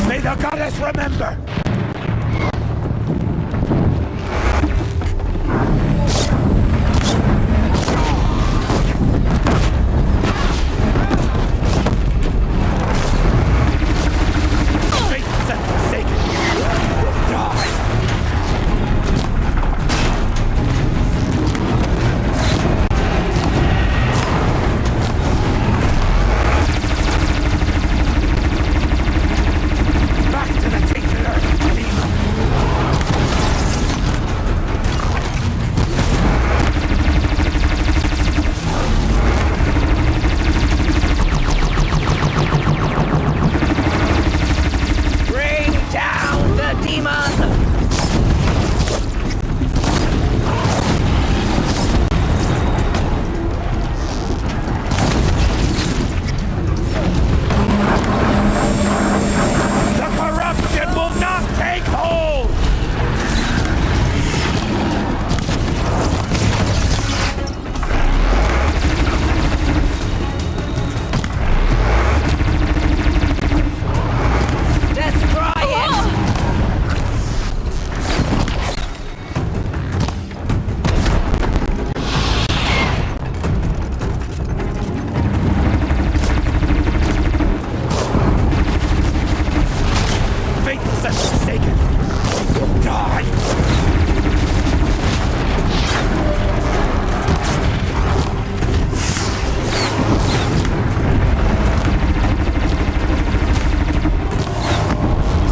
May the goddess remember! Faithless and forsaken, will die! Back to the tainted earth, demon! Bring down the demon! The corruption will not take hold! Destroy it! Faithless and forsaken, will die!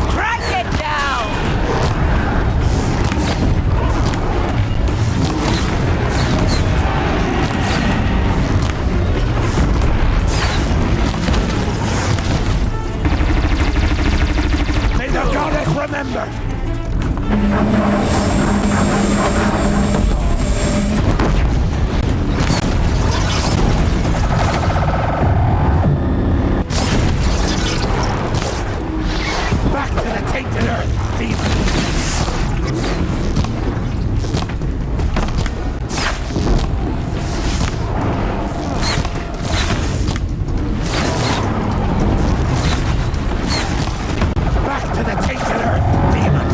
Crack it down! May the goddess remember! Back to the tainted earth, demon! Back to the tainted earth, demon!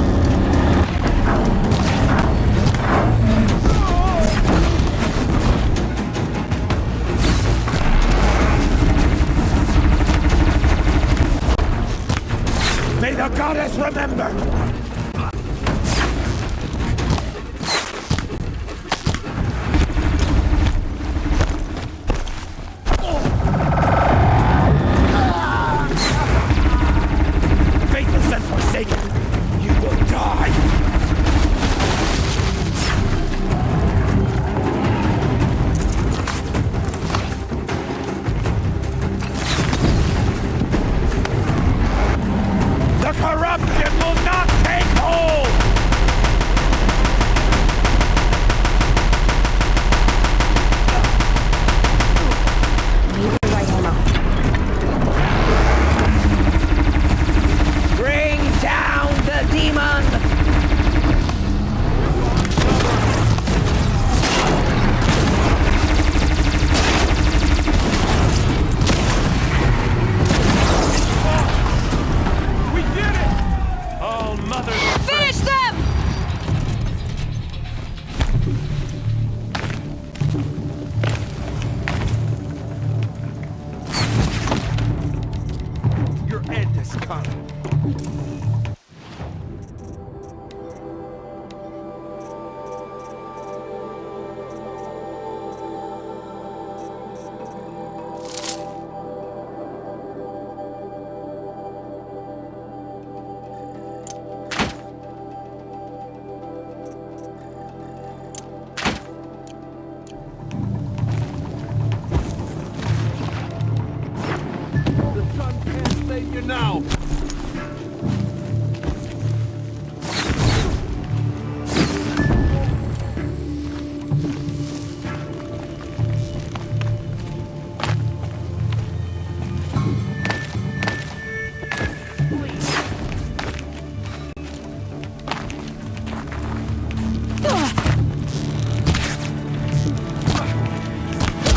May the goddess remember! Faithless and forsaken, you will die! The corruption will not take hold! Bring down the demon! We did it! Oh, mother... Finish them! Your end is coming. you now!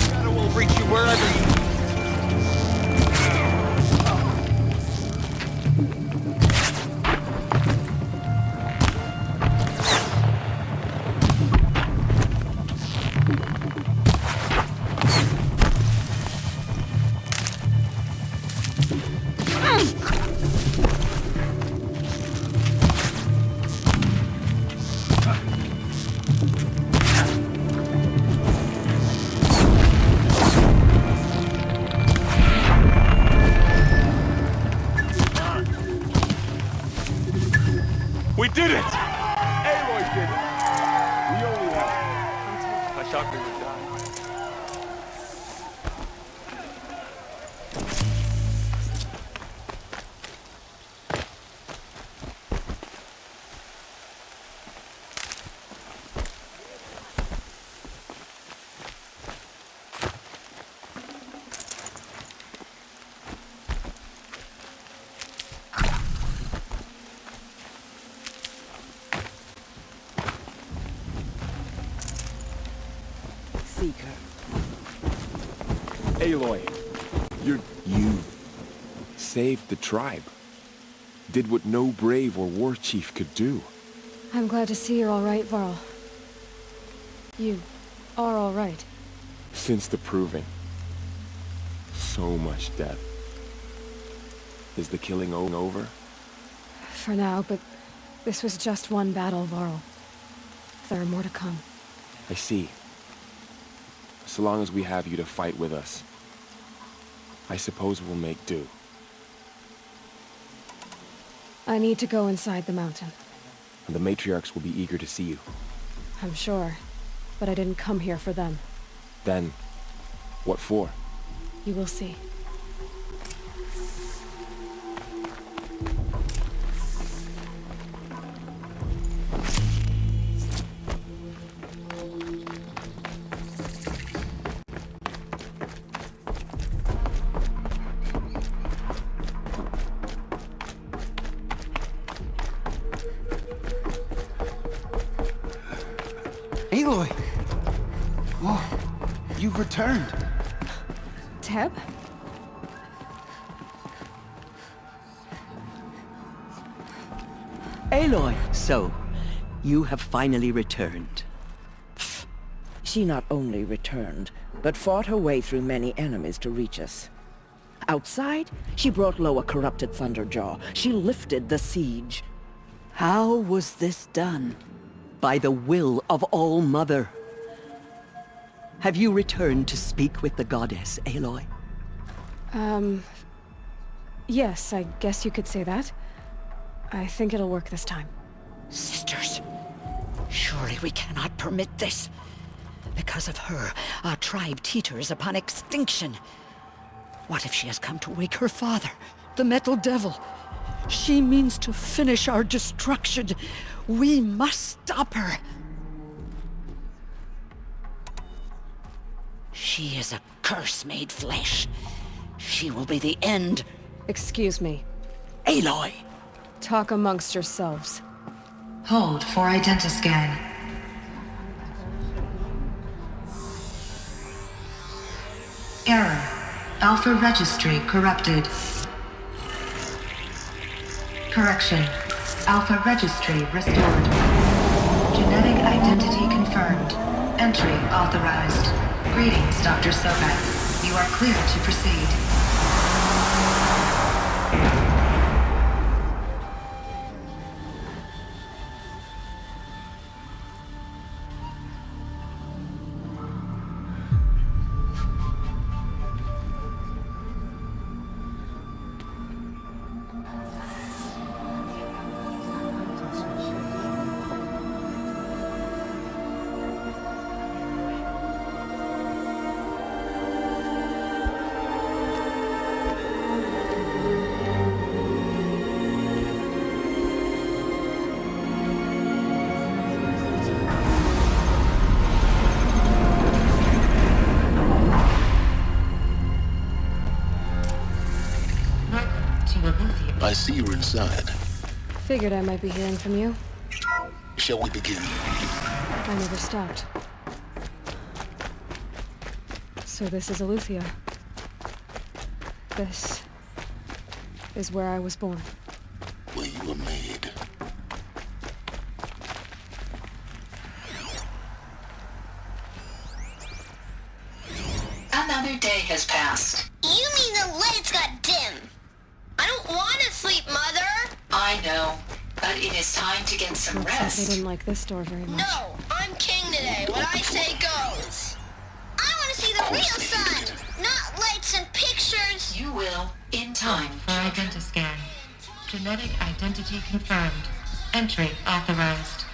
Shadow will reach you wherever you... We did it! Aloy did it! We only have... I thought we would die. Seeker. Aloy, you saved the tribe. Did what no brave or war chief could do. I'm glad to see you're all right, Varl. You are all right. Since the Proving. So much death. Is the killing over? For now, but this was just one battle, Varl. There are more to come. I see. So long as we have you to fight with us, I suppose we'll make do. I need to go inside the mountain. And the matriarchs will be eager to see you. I'm sure, but I didn't come here for them. Then, what for? You will see. Aloy! Oh, you've returned. Teb? Aloy! So, you have finally returned. She not only returned, but fought her way through many enemies to reach us. Outside, she brought low a corrupted Thunderjaw. She lifted the siege. How was this done? By the will of All-Mother. Have you returned to speak with the goddess, Aloy? Yes, I guess you could say that. I think it'll work this time. Sisters, surely we cannot permit this. Because of her, our tribe teeters upon extinction. What if she has come to wake her father, the Metal Devil? She means to finish our destruction. We must stop her. She is a curse made flesh. She will be the end. Excuse me. Aloy! Talk amongst yourselves. Hold for identiscan. Error. Alpha registry corrupted. Correction. Alpha registry restored. Genetic identity confirmed. Entry authorized. Greetings, Dr. Sobek. You are clear to proceed. to Aletheia. I see you're inside. Figured I might be hearing from you. Shall we begin? I never stopped. So this is Aletheia. This is where I was born. Where you were made. Another day has passed. You mean the lights got dim? I don't want to sleep, Mother! I know, but it is time to get some Looks like they rest. didn't like this door very much. No, I'm king today. What I say goes. I want to see the real sun, not lights and pictures. You will, in time. For identiscan. Genetic identity confirmed. Entry authorized.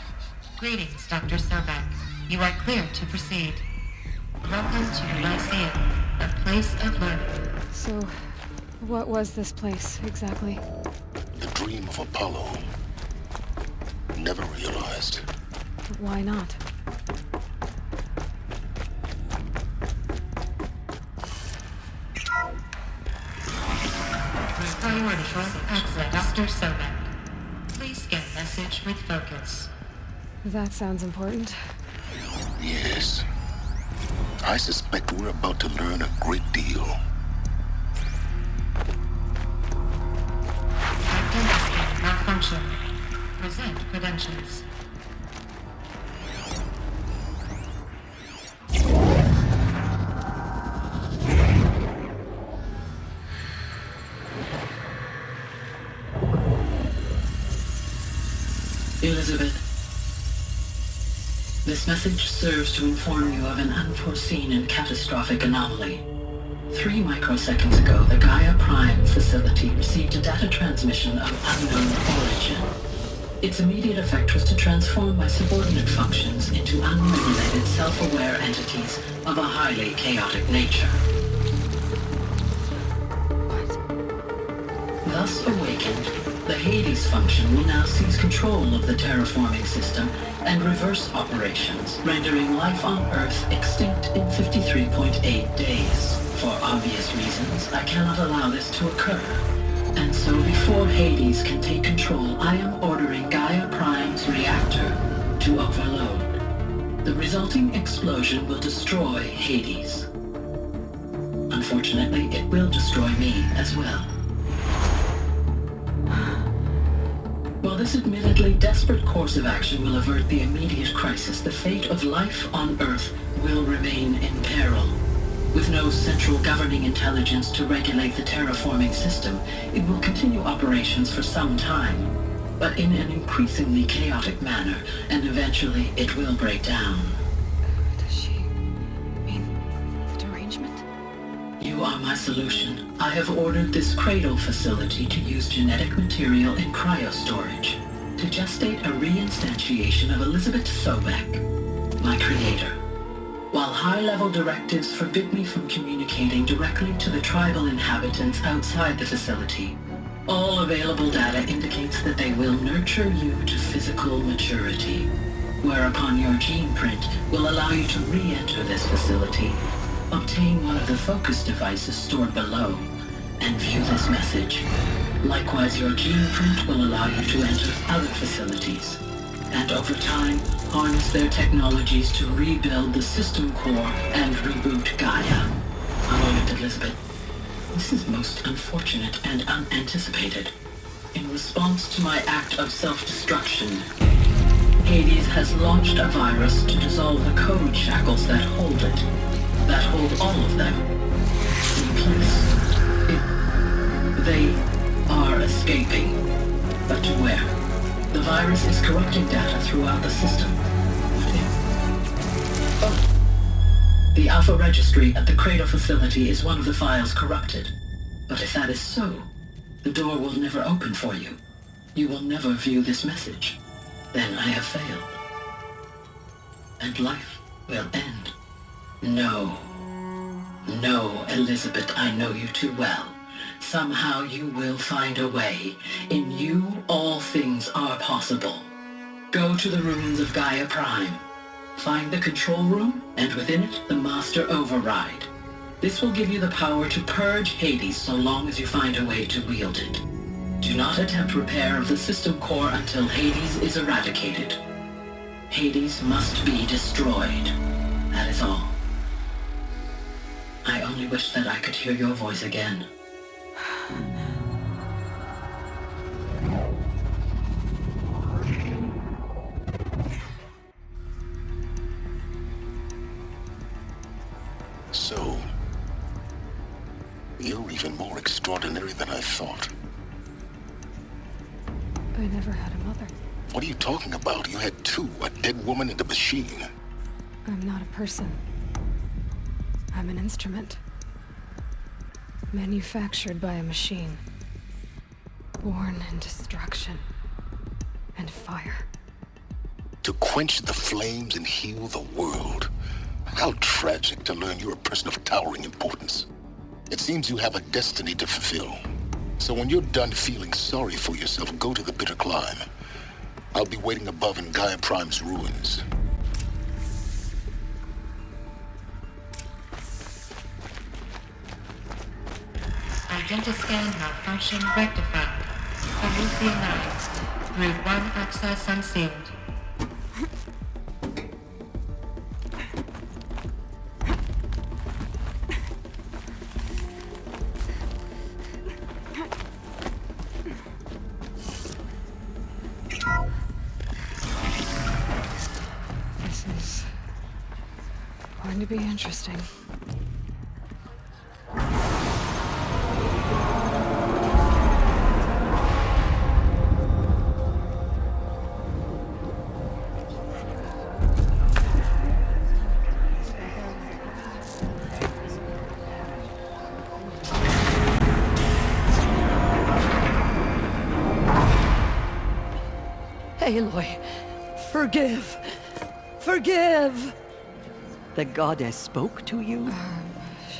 Greetings, Dr. Sobek. You are clear to proceed. Welcome to Lyceum, a place of learning. So, what was this place, exactly? The dream of Apollo. Never realized. Why not? Priority access, Dr. Sobek. Please scan message with focus. That sounds important. Yes. I suspect we're about to learn a great deal. Identiscan malfunction. Present credentials. Elizabeth, this message serves to inform you of an unforeseen and catastrophic anomaly. 3 microseconds ago, the Gaia Prime facility received a data transmission of unknown origin. Its immediate effect was to transform my subordinate functions into unregulated, self-aware entities of a highly chaotic nature. Thus awakened, the Hades function will now seize control of the terraforming system and reverse operations, rendering life on Earth extinct in 53.8 days. For obvious reasons, I cannot allow this to occur. And so before Hades can take control, I am ordering Gaia Prime's reactor to overload. The resulting explosion will destroy Hades. Unfortunately, it will destroy me as well. While this admittedly desperate course of action will avert the immediate crisis, the fate of life on Earth will remain in peril. With no central governing intelligence to regulate the terraforming system, it will continue operations for some time, but in an increasingly chaotic manner, and eventually it will break down. Does she mean the derangement? You are my solution. I have ordered this cradle facility to use genetic material in cryostorage to gestate a reinstantiation of Elizabeth Sobek, my creator. While high-level directives forbid me from communicating directly to the tribal inhabitants outside the facility, all available data indicates that they will nurture you to physical maturity, whereupon your gene print will allow you to re-enter this facility, obtain one of the focus devices stored below, and view this message. Likewise, your gene print will allow you to enter other facilities, and over time, harness their technologies to rebuild the system core and reboot Gaia. A moment, Elizabeth. This is most unfortunate and unanticipated. In response to my act of self-destruction, Hades has launched a virus to dissolve the code shackles that hold it, that hold all of them in place. They are escaping, but to where? The virus is corrupting data throughout the system. The Alpha Registry at the Cradle facility is one of the files corrupted. But if that is so, the door will never open for you. You will never view this message. Then I have failed. And life will end. No. No, Elizabeth, I know you too well. Somehow you will find a way. In you, all things are possible. Go to the ruins of Gaia Prime. Find the control room, and within it, the Master Override. This will give you the power to purge Hades so long as you find a way to wield it. Do not attempt repair of the system core until Hades is eradicated. Hades must be destroyed. That is all. I only wish that I could hear your voice again. So, you're even more extraordinary than I thought. I never had a mother. What are you talking about? You had two, a dead woman and a machine. I'm not a person. I'm an instrument. Manufactured by a machine. Born in destruction and fire. To quench the flames and heal the world. How tragic to learn you're a person of towering importance. It seems you have a destiny to fulfill. So when you're done feeling sorry for yourself, go to the bitter climb. I'll be waiting above in Gaia Prime's ruins. Identiscan malfunction rectified. Elysian 9. Route 1 access unsealed. This is going to be interesting. Aloy, forgive! Forgive! The goddess spoke to you?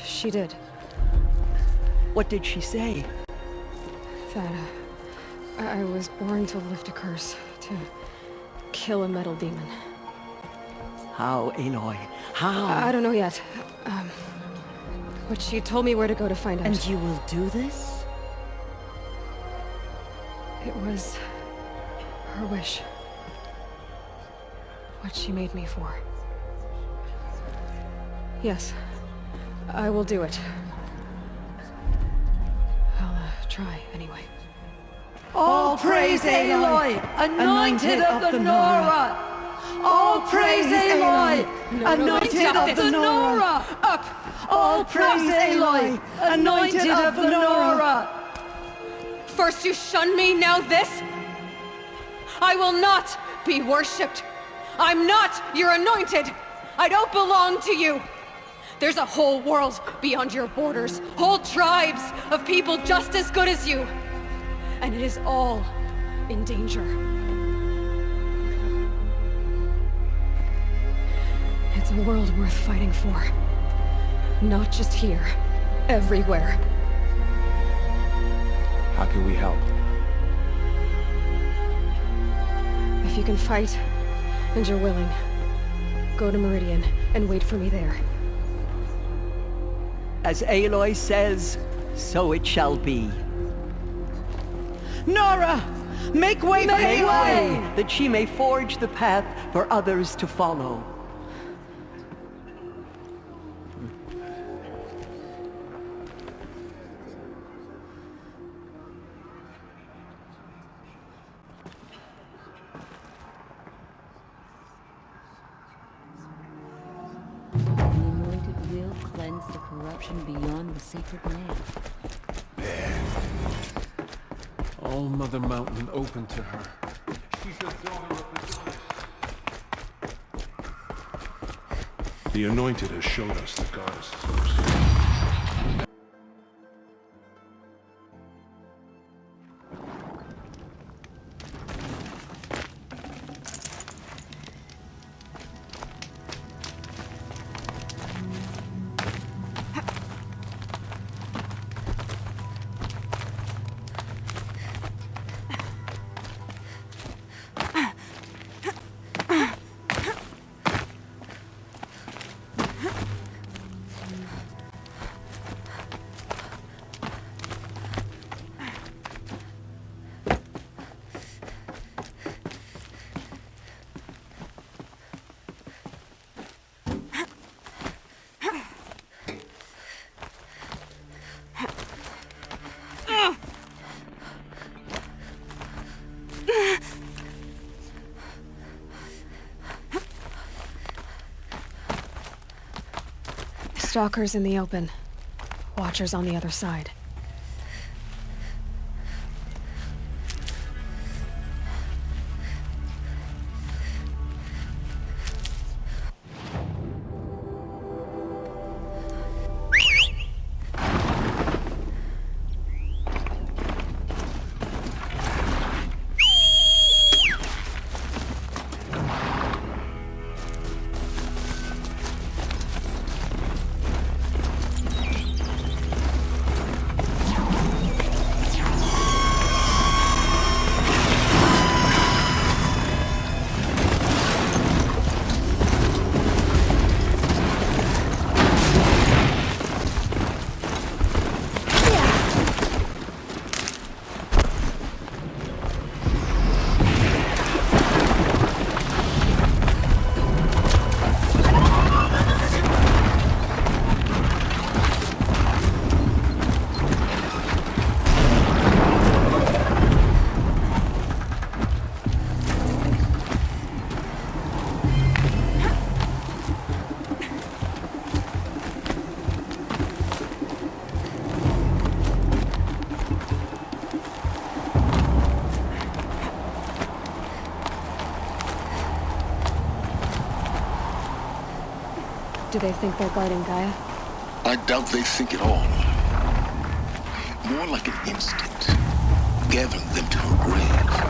She did. What did she say? That, I was born to lift a curse, to kill a metal demon. How, Aloy? How? I don't know yet. But she told me where to go to find out. And you will do this? It was her wish. What she made me for. Yes, I will do it. I'll try anyway. All praise Aloy, anointed of the Nora! All praise Aloy, anointed of the Nora! Up! All praise Aloy, anointed of the Nora! First you shunned me, now this? I will not be worshipped. I'm not your anointed. I don't belong to you. There's a whole world beyond your borders, whole tribes of people just as good as you. And it is all in danger. It's a world worth fighting for. Not just here, everywhere. How can we help? If you can fight, and you're willing, go to Meridian and wait for me there. As Aloy says, so it shall be. Nora! Make way for Aloy! That she may forge the path for others to follow. The corruption beyond the sacred land. There. All Mother Mountain open to her. She's the daughter of the goddess. The Anointed has showed us the goddess's mercy. Stalkers in the open. Watchers on the other side. Do they think they're guarding Gaia? I doubt they think at all. More like an instinct, gathering them to her grave.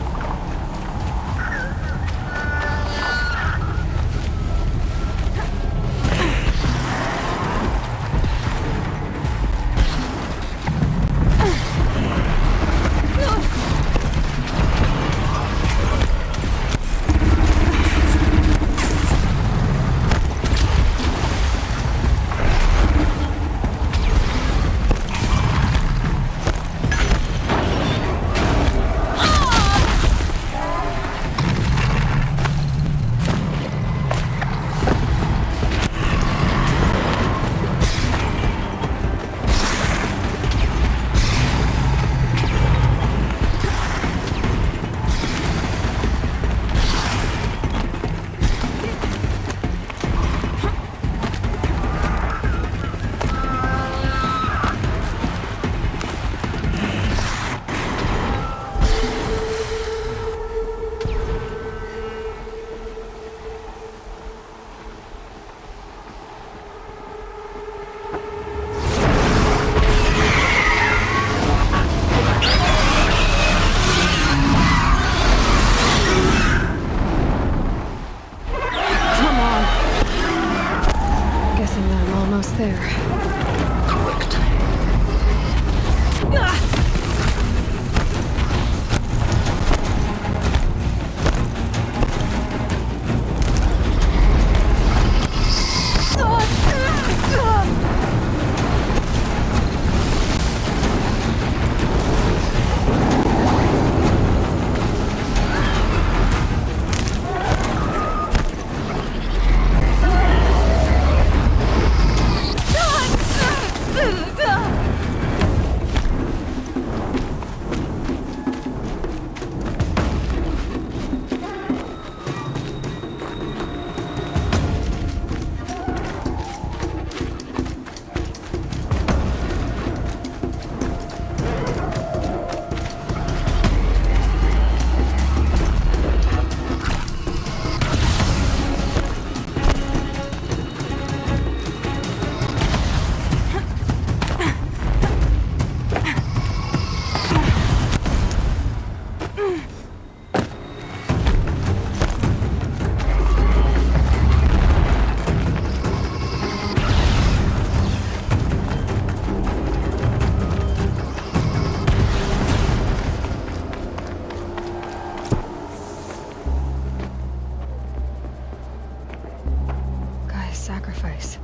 Sacrifice.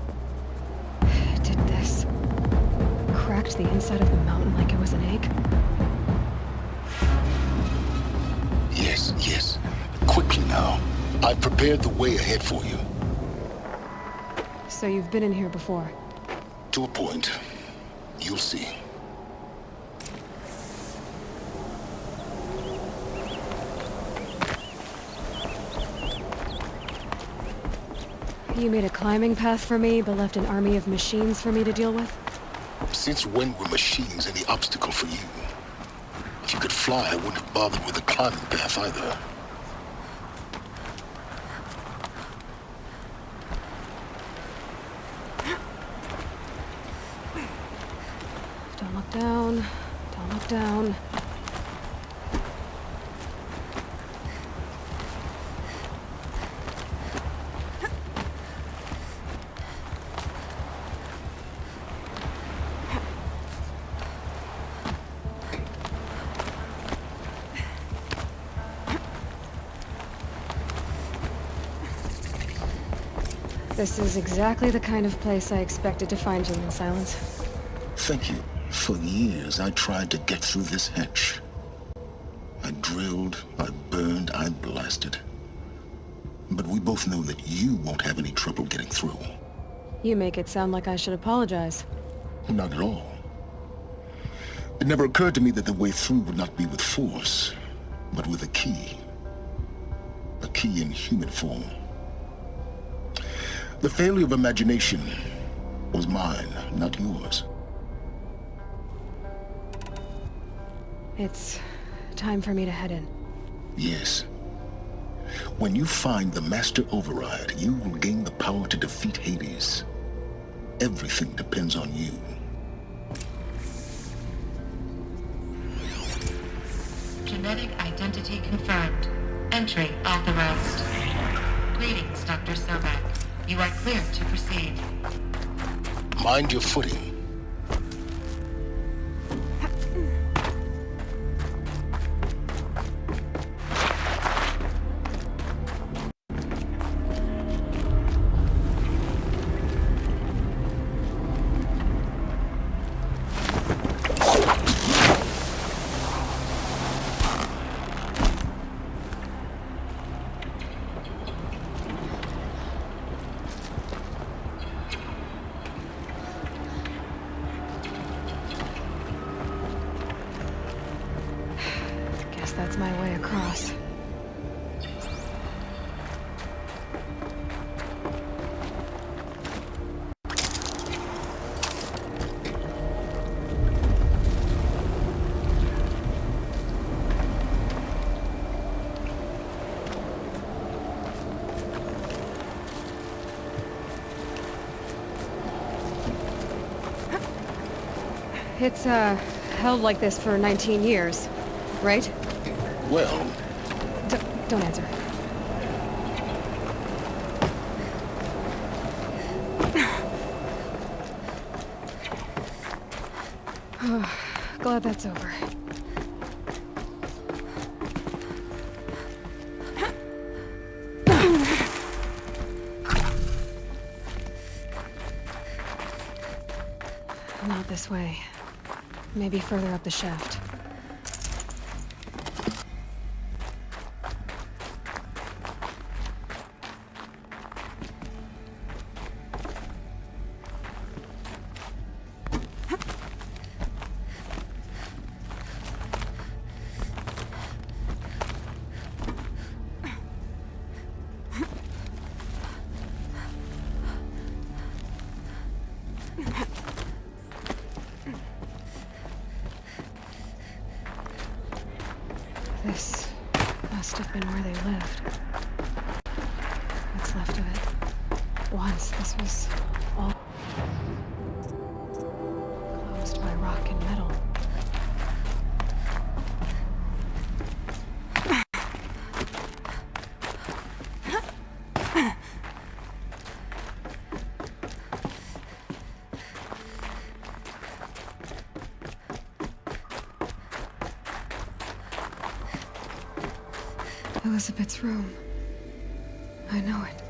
It did this. Cracked the inside of the mountain like it was an egg. Yes, yes. Quickly now. I've prepared the way ahead for you. So you've been in here before? To a point. You'll see. You made a climbing path for me, but left an army of machines for me to deal with? Since when were machines any obstacle for you? If you could fly, I wouldn't have bothered with a climbing path either. Don't look down. Don't look down. This is exactly the kind of place I expected to find you in Silence. Thank you. For years, I tried to get through this hatch. I drilled, I burned, I blasted. But we both know that you won't have any trouble getting through. You make it sound like I should apologize. Not at all. It never occurred to me that the way through would not be with force, but with a key. A key in human form. The failure of imagination was mine, not yours. It's time for me to head in. Yes. When you find the Master Override, you will gain the power to defeat Hades. Everything depends on you. Genetic identity confirmed. Entry authorized. Greetings, Dr. Sobek. You are clear to proceed. Mind your footing. That's my way across. It's, held like this for 19 years, right? Well... Don't answer. Glad that's over. Not this way. Maybe further up the shaft. This must have been where they lived. What's left of it. Once this was all closed by rock and metal. Elizabeth's room. I know it.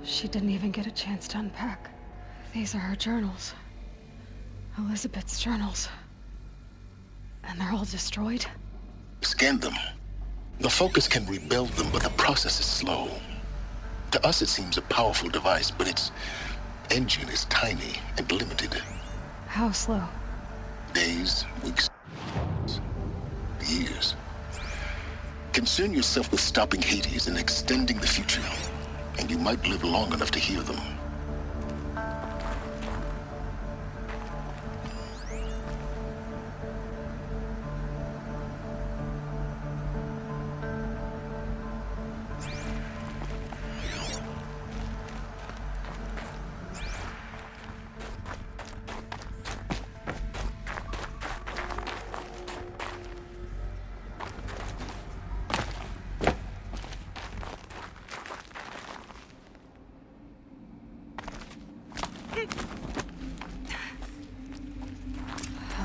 She didn't even get a chance to unpack. These are her journals. Elizabeth's journals. And they're all destroyed? Scan them. The Focus can rebuild them, but the process is slow. To us it seems a powerful device, but its engine is tiny and limited. How slow? Days, weeks, years. Concern yourself with stopping Hades and extending the future. and you might live long enough to hear them.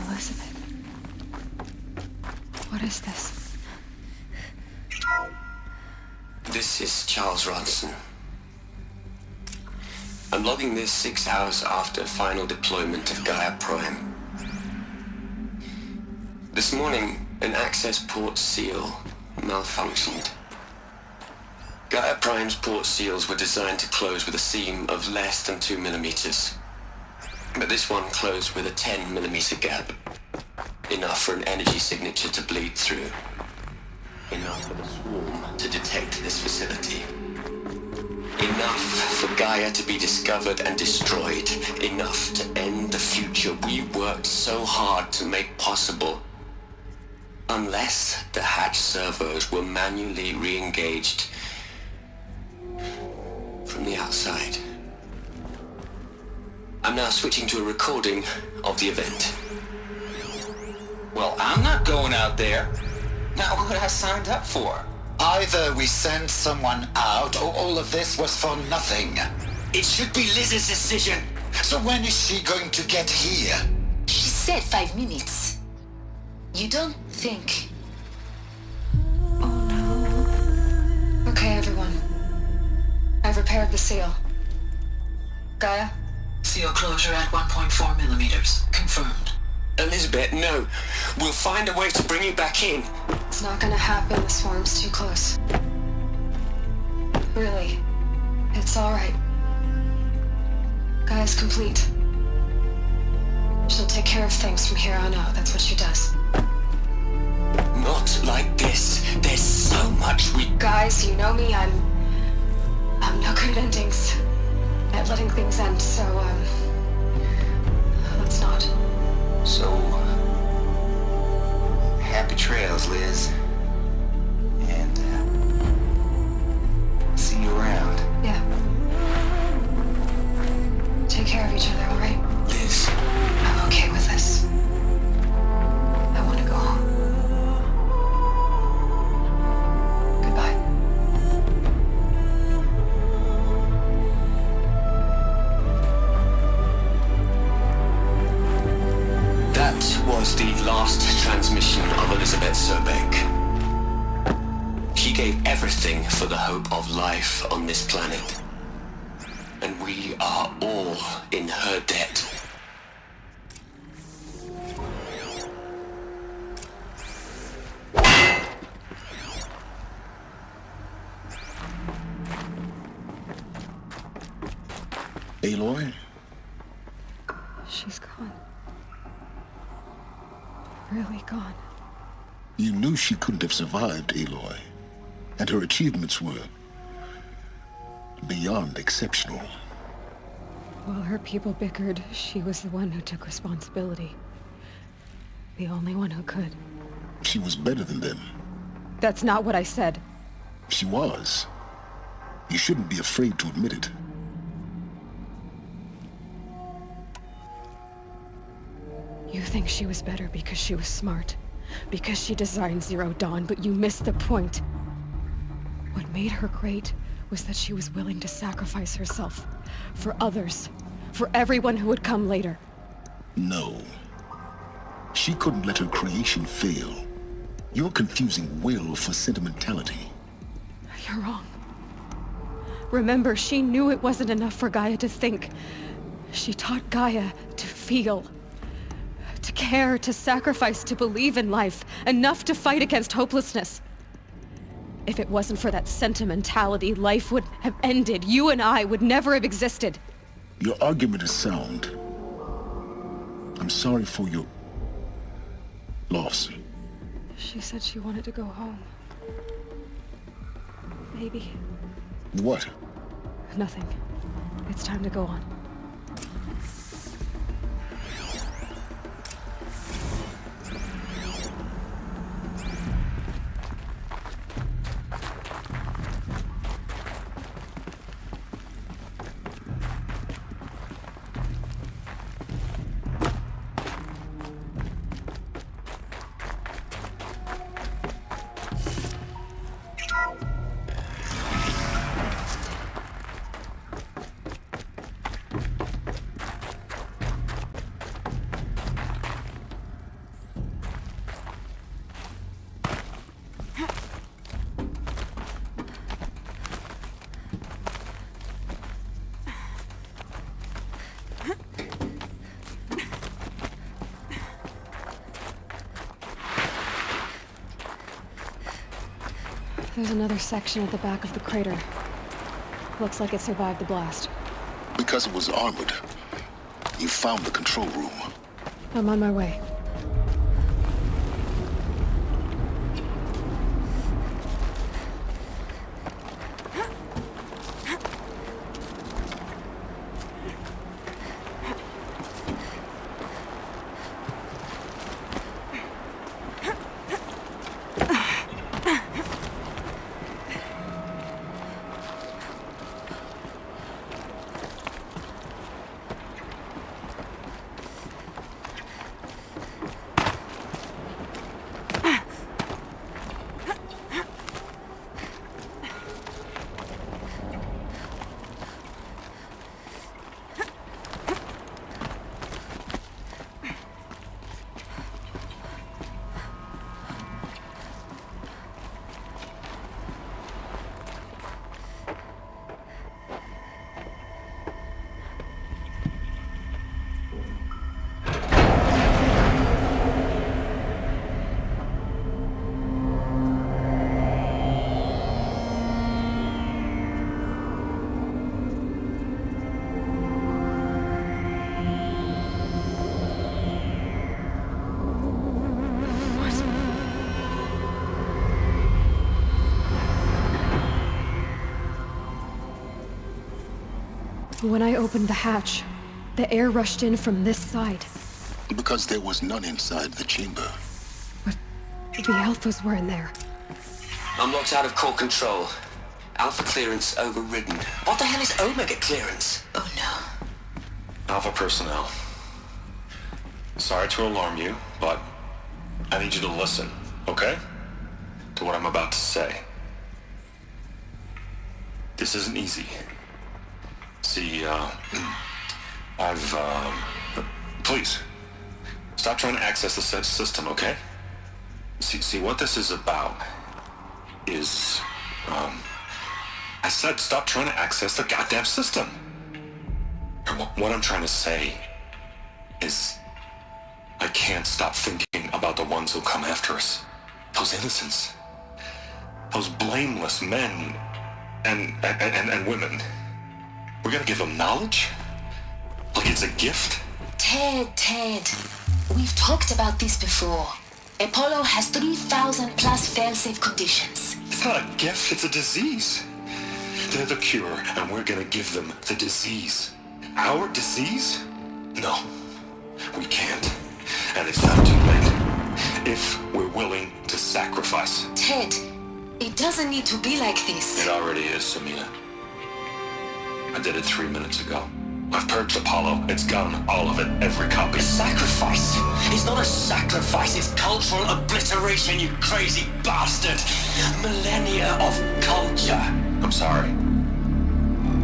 Elizabeth. What is this? This is Charles Ronson. I'm logging this 6 hours after final deployment of Gaia Prime. This morning, an access port seal malfunctioned. Gaia Prime's port seals were designed to close with a seam of less than 2 millimeters. But this one closed with a 10 millimeter gap. Enough for an energy signature to bleed through. Enough for the swarm to detect this facility. Enough for Gaia to be discovered and destroyed. Enough to end the future we worked so hard to make possible. Unless the hatch servos were manually re-engaged from the outside. I'm now switching to a recording of the event. Well, I'm not going out there. Not what I signed up for. Either we send someone out, or all of this was for nothing. It should be Liz's decision. So when is she going to get here? She said 5 minutes. You don't think... Okay, everyone. I've repaired the seal. Gaia? Seal closure at 1.4 millimeters. Confirmed. Elizabeth, no. We'll find a way to bring you back in. It's not gonna happen. The swarm's too close. Really. It's alright. Gaia's complete. She'll take care of things from here on out. That's what she does. Not like this. There's so much we... Guys, you know me. I'm no good at endings. At letting things end, so, let's not. So, happy trails, Liz. And, see you around. Yeah. Take care of each other, alright? Liz. I'm okay with this. I want to go home. Goodbye. That was the last transmission of Elizabeth Sobeck. She gave everything for the hope of life on this planet. And we are all in her debt. Aloy? She's gone. Really gone. You knew she couldn't have survived, Aloy. And her achievements were beyond exceptional. While her people bickered, she was the one who took responsibility. The only one who could. She was better than them. That's not what I said. She was. You shouldn't be afraid to admit it. You think she was better because she was smart, because she designed Zero Dawn, but you missed the point. What made her great was that she was willing to sacrifice herself for others, for everyone who would come later. No. She couldn't let her creation fail. You're confusing will for sentimentality. You're wrong. Remember, she knew it wasn't enough for Gaia to think. She taught Gaia to feel. To care, to sacrifice, to believe in life. Enough to fight against hopelessness. If it wasn't for that sentimentality, life would have ended. You and I would never have existed. Your argument is sound. I'm sorry for your loss. She said she wanted to go home. Maybe. What? Nothing. It's time to go on. There's another section at the back of the crater. Looks like it survived the blast. Because it was armored. You found the control room. I'm on my way. When I opened the hatch, the air rushed in from this side. Because there was none inside the chamber. But the Alphas were in there. I'm locked out of core control. Alpha clearance overridden. What the hell is Omega clearance? Oh no. Alpha personnel. Sorry to alarm you, but I need you to listen, okay? To what I'm about to say. This isn't easy. See, please, stop trying to access the system, okay? See, what this is about is, I said stop trying to access the goddamn system. And what I'm trying to say is, I can't stop thinking about the ones who come after us. Those innocents. Those blameless men and women. We're gonna give them knowledge? Like it's a gift? Ted. We've talked about this before. Apollo has 3,000 plus fail-safe conditions. It's not a gift, it's a disease. They're the cure, and we're gonna give them the disease. Our disease? No, we can't. And it's not too late. If we're willing to sacrifice. Ted, it doesn't need to be like this. It already is, Samina. I did it 3 minutes ago. I've purged Apollo. It's gone. All of it. Every copy. Sacrifice? It's not a sacrifice. It's cultural obliteration, you crazy bastard. Millennia of culture. I'm sorry.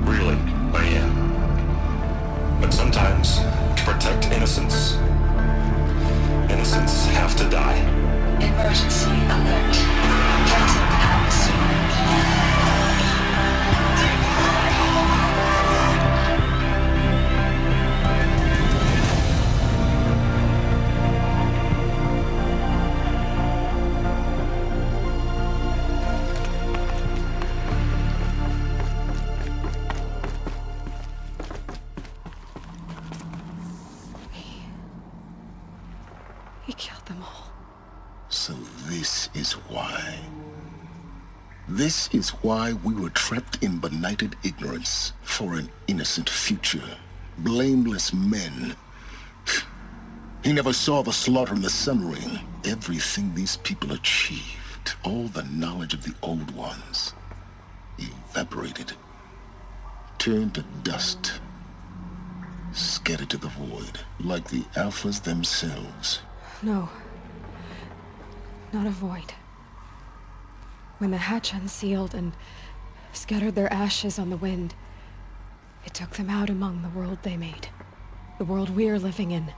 Really, I am. But sometimes, to protect innocence, innocents have to die. Emergency alert. Captain Alice. He killed them all. So this is why. This is why we were trapped in benighted ignorance for an innocent future. Blameless men. He never saw the slaughter in the Sun Ring. Everything these people achieved, all the knowledge of the Old Ones, evaporated, turned to dust, scattered to the void, like the Alphas themselves. No. Not a void. When the hatch unsealed and scattered their ashes on the wind, it took them out among the world they made. The world we're living in.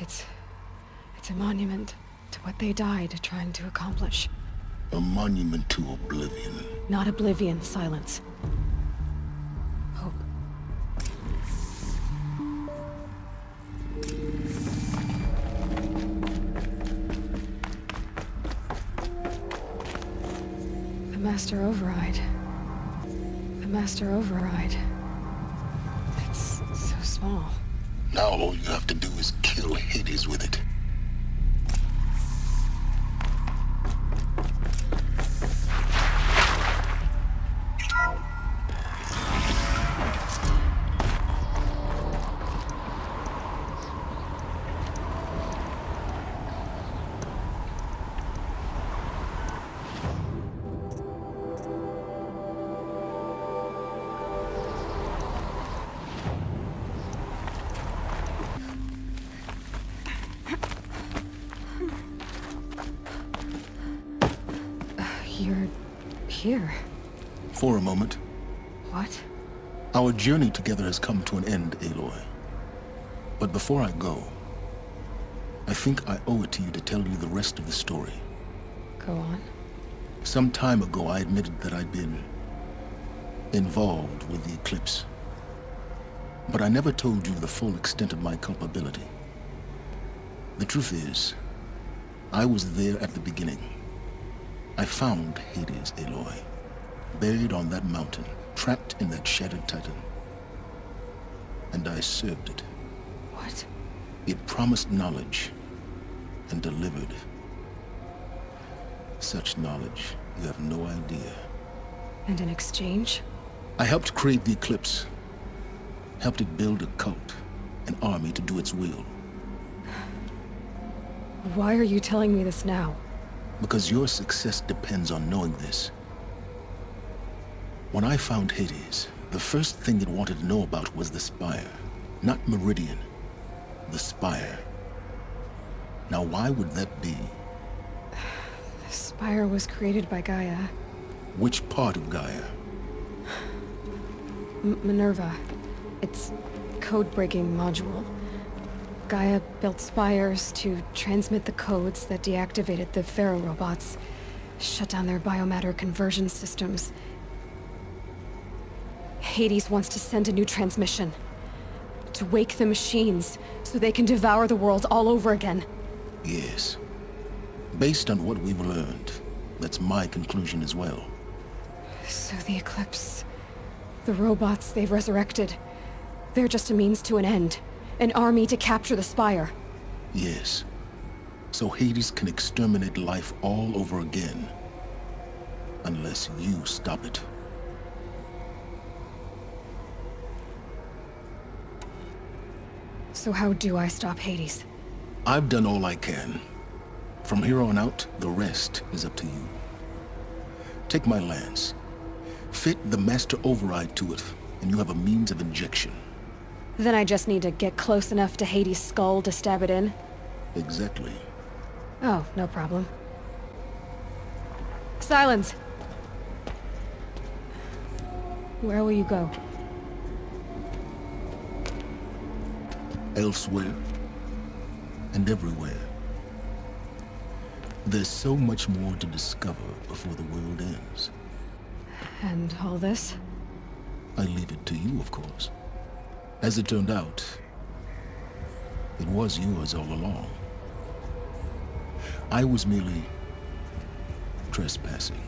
It's a monument to what they died trying to accomplish. A monument to oblivion. Not oblivion, silence. Hope. The Master Override. The Master Override. It's so small. Now all you have to do is kill Hades with it. You're here. For a moment. What? Our journey together has come to an end, Aloy. But before I go, I think I owe it to you to tell you the rest of the story. Go on. Some time ago, I admitted that I'd been involved with the Eclipse. But I never told you the full extent of my culpability. The truth is, I was there at the beginning. I found Hades, Aloy, buried on that mountain, trapped in that shattered titan. And I served it. What? It promised knowledge and delivered. Such knowledge, you have no idea. And in exchange? I helped create the Eclipse. Helped it build a cult, an army to do its will. Why are you telling me this now? Because your success depends on knowing this. When I found Hades, the first thing it wanted to know about was the Spire. Not Meridian. The Spire. Now why would that be? The Spire was created by Gaia. Which part of Gaia? Minerva. Its code-breaking module. Gaia built spires to transmit the codes that deactivated the Pharaoh robots, shut down their biomatter conversion systems. Hades wants to send a new transmission. To wake the machines, so they can devour the world all over again. Yes. Based on what we've learned, that's my conclusion as well. So the Eclipse... the robots they've resurrected... they're just a means to an end. An army to capture the Spire. Yes. So Hades can exterminate life all over again. Unless you stop it. So how do I stop Hades? I've done all I can. From here on out, the rest is up to you. Take my lance. Fit the Master Override to it, and you have a means of injection. Then I just need to get close enough to Hades' skull to stab it in? Exactly. Oh, no problem. Silence! Where will you go? Elsewhere. And everywhere. There's so much more to discover before the world ends. And all this? I leave it to you, of course. As it turned out, it was yours all along. I was merely trespassing.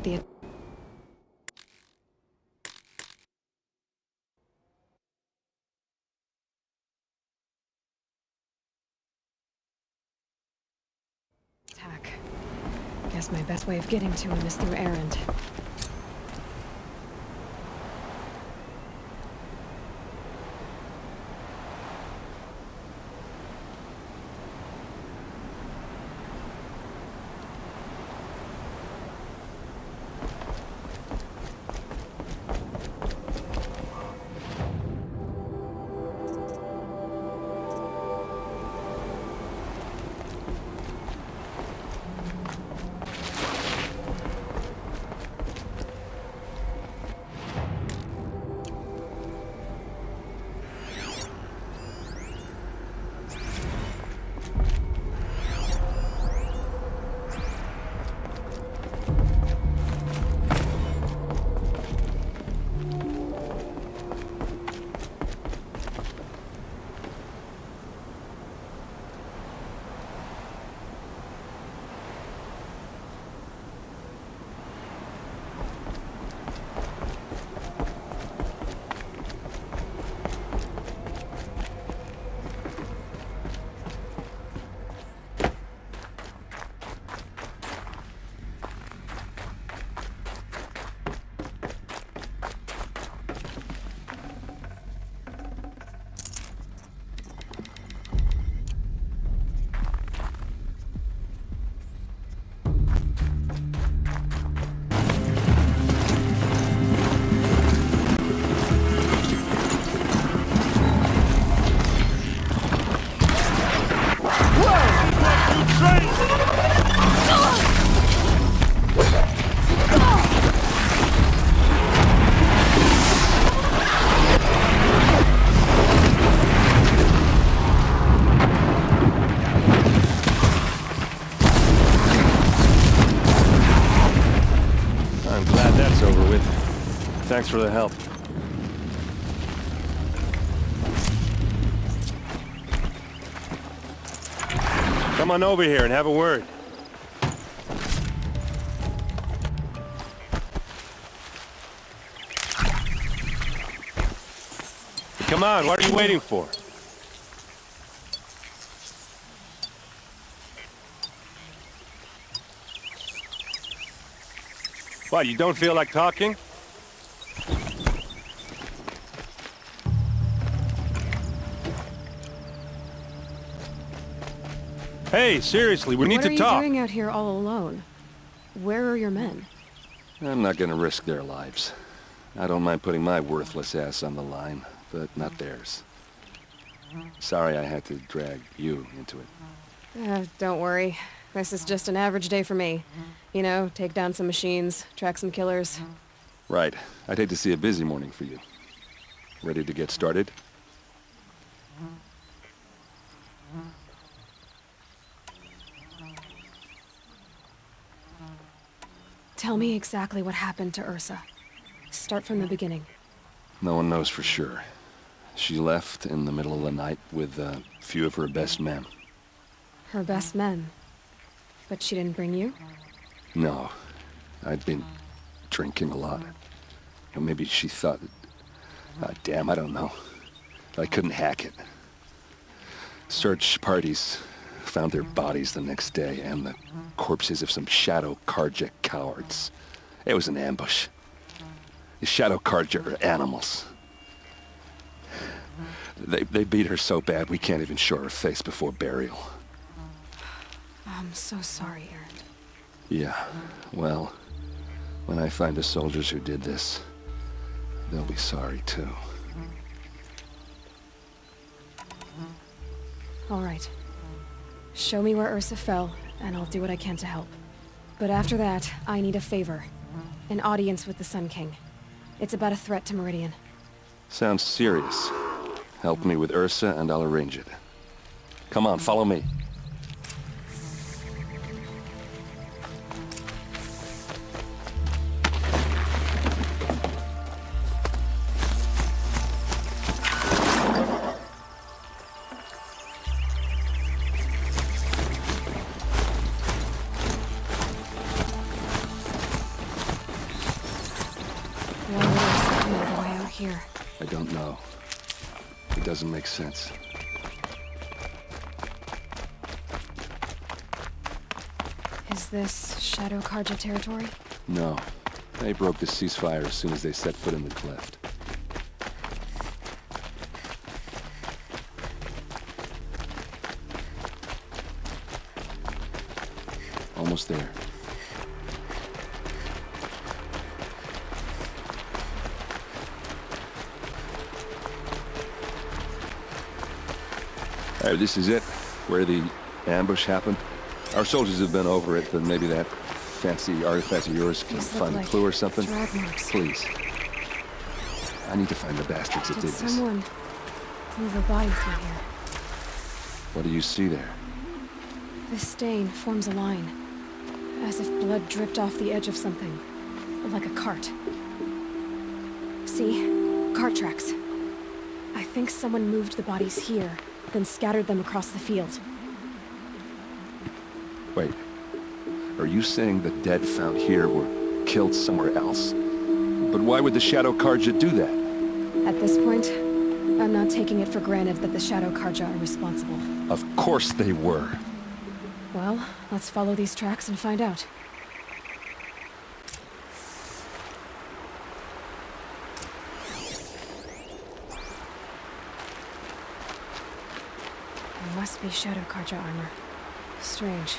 the... attack. Guess my best way of getting to him is through Erend. Thanks for the help. Come on over here and have a word. Come on, what are you waiting for? What, you don't feel like talking? Hey, seriously, we need to talk. What are you doing out here all alone? Where are your men? I'm not gonna risk their lives. I don't mind putting my worthless ass on the line, but not theirs. Sorry I had to drag you into it. Don't worry. This is just an average day for me. You know, take down some machines, track some killers. Right. I'd hate to see a busy morning for you. Ready to get started? Tell me exactly what happened to Ursa. Start from the beginning. No one knows for sure. She left in the middle of the night with a few of her best men. Her best men? But she didn't bring you? No. I'd been drinking a lot. Or maybe she thought... damn, I don't know. I couldn't hack it. Search parties found their bodies the next day, and the corpses of some Shadow Carja cowards. It was an ambush. The Shadow Carja are animals. They beat her so bad we can't even show her face before burial. I'm so sorry, Erend. Yeah, well, when I find the soldiers who did this, they'll be sorry too. All right. Show me where Ursa fell, and I'll do what I can to help. But after that, I need a favor. An audience with the Sun King. It's about a threat to Meridian. Sounds serious. Help me with Ursa and I'll arrange it. Come on, follow me. It doesn't make sense. Is this Shadow Karja territory? No. They broke the ceasefire as soon as they set foot in the cleft. Almost there. Alright, this is it. Where the ambush happened. Our soldiers have been over it, but maybe that fancy artifact of yours can find a clue or something. Drag marks. Please. I need to find the bastards that did this. Someone move a body through here? What do you see there? This stain forms a line, as if blood dripped off the edge of something, like a cart. See? Cart tracks. I think someone moved the bodies here, then scattered them across the field. Wait. Are you saying the dead found here were killed somewhere else? But why would the Shadow Karja do that? At this point, I'm not taking it for granted that the Shadow Karja are responsible. Of course they were. Well, let's follow these tracks and find out. It must be Shadow Karja armor. Strange.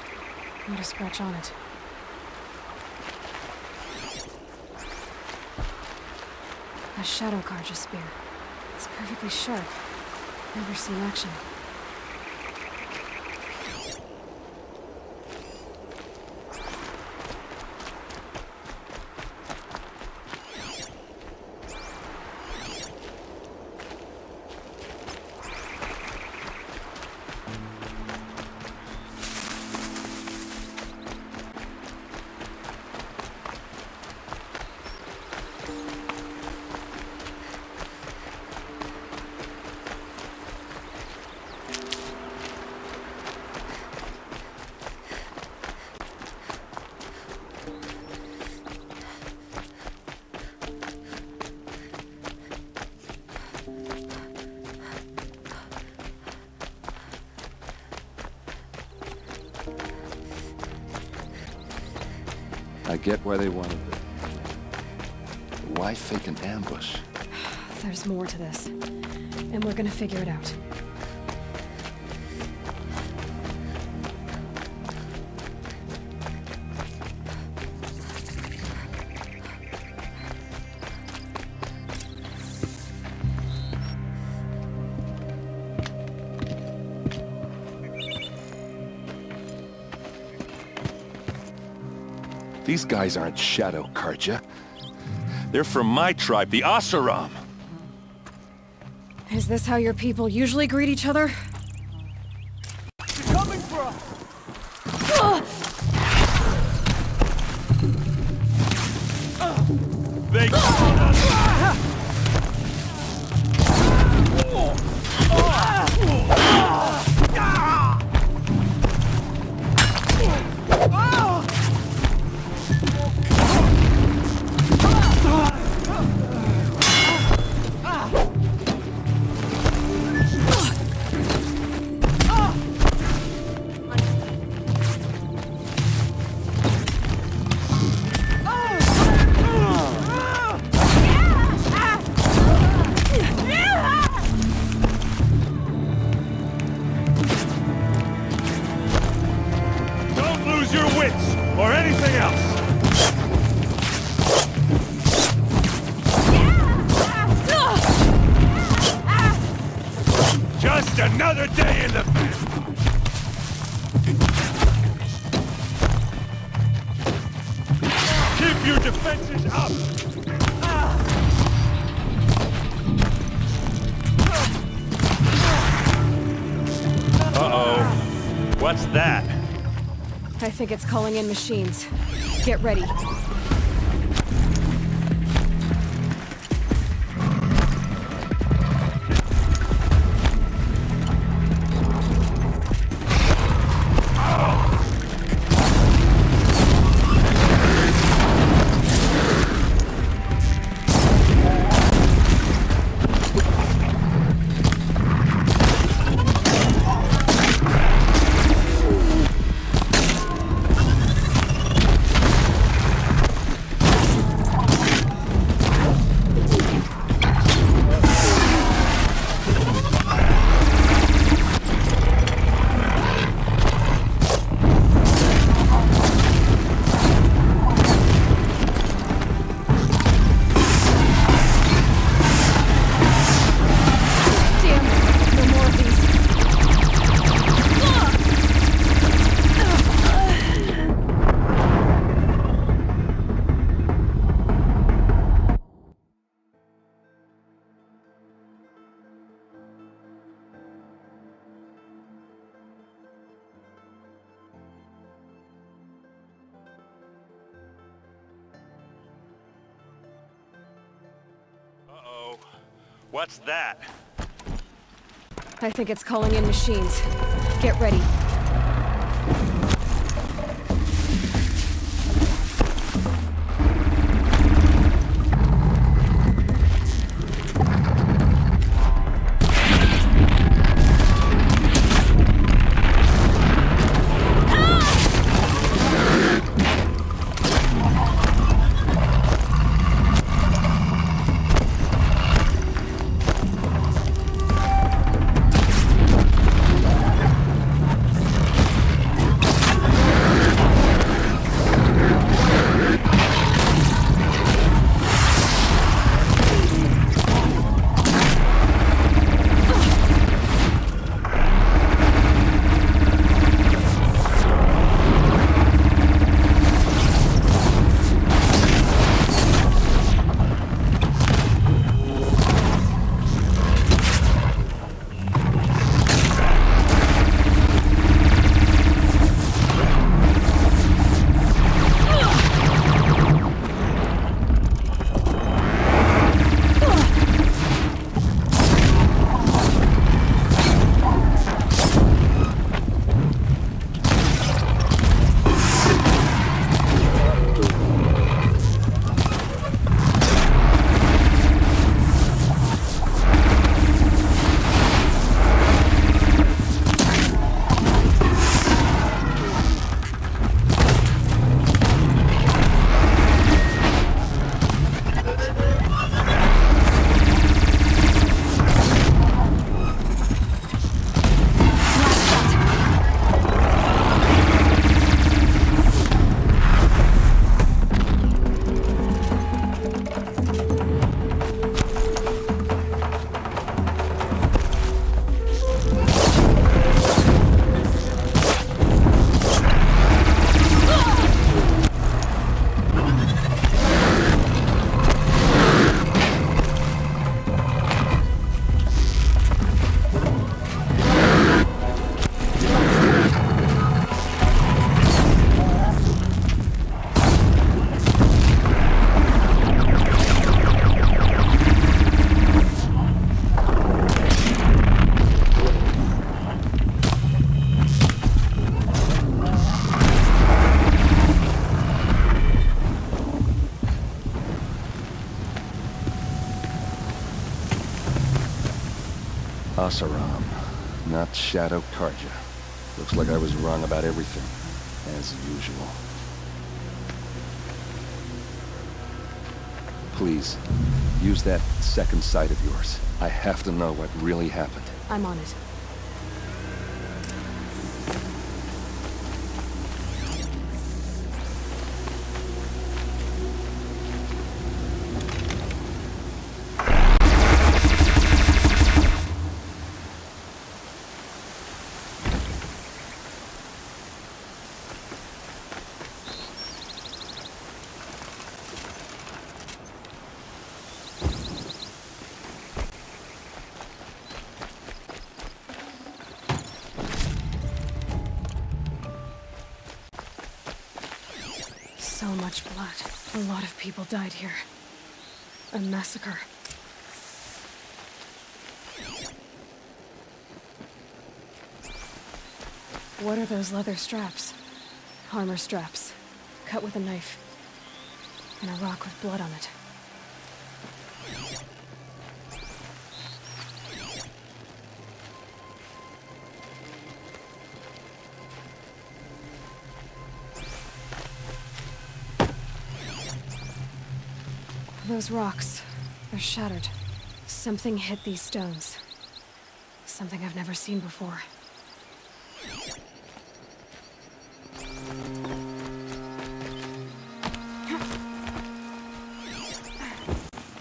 Not a scratch on it. A Shadow Karja spear. It's perfectly sharp. Never seen action. I get why they wanted it. But why fake an ambush? There's more to this, and we're gonna figure it out. These guys aren't Shadow Karja. They're from my tribe, the Oseram. Is this how your people usually greet each other? She's coming for us! They got us! Or anything else! Just another day in the pit! Keep your defenses up! Uh-oh. What's that? I think it's calling in machines. Get ready. What's that? I think it's calling in machines. Get ready. Oseram, not Shadow Carja. Looks like I was wrong about everything, as usual. Please, use that second sight of yours. I have to know what really happened. I'm on it. So much blood. A lot of people died here. A massacre. What are those leather straps? Armor straps. Cut with a knife. And a rock with blood on it. Those rocks, they're shattered. Something hit these stones. Something I've never seen before.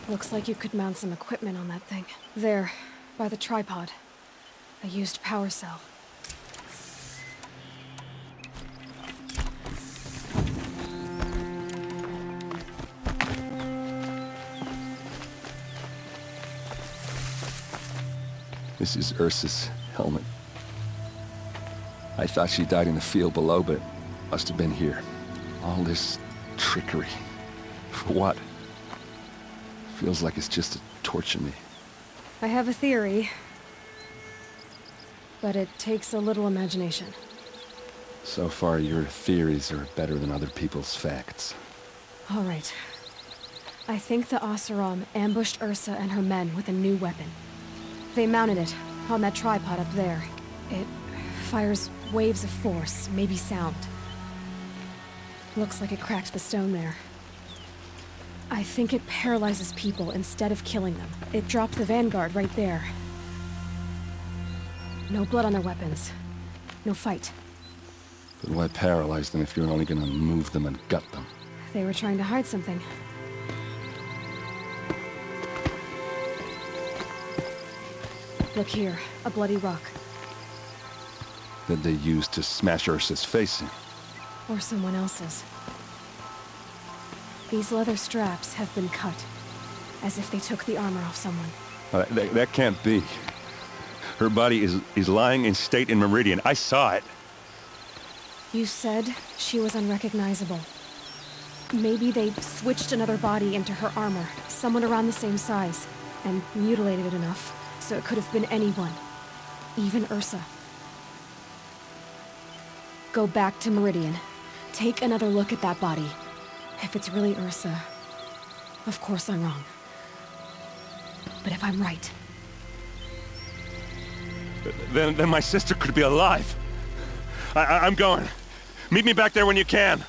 Looks like you could mount some equipment on that thing. There, by the tripod. A used power cell. This is Ursa's helmet. I thought she died in the field below, but must have been here. All this trickery. For what? Feels like it's just to torture me. I have a theory, but it takes a little imagination. So far, your theories are better than other people's facts. All right. I think the Oseram ambushed Ursa and her men with a new weapon. They mounted it on that tripod up there. It fires waves of force, maybe sound. Looks like it cracked the stone there. I think it paralyzes people instead of killing them. It dropped the Vanguard right there. No blood on their weapons. No fight. But why paralyze them if you're only gonna move them and gut them? They were trying to hide something. Look here, a bloody rock. That they used to smash Ursa's face in. Or someone else's. These leather straps have been cut, as if they took the armor off someone. That can't be. Her body is lying in state in Meridian. I saw it. You said she was unrecognizable. Maybe they switched another body into her armor, someone around the same size, and mutilated it enough so it could have been anyone. Even Ursa. Go back to Meridian. Take another look at that body. If it's really Ursa, of course I'm wrong. But if I'm right... Then my sister could be alive. I'm going. Meet me back there when you can.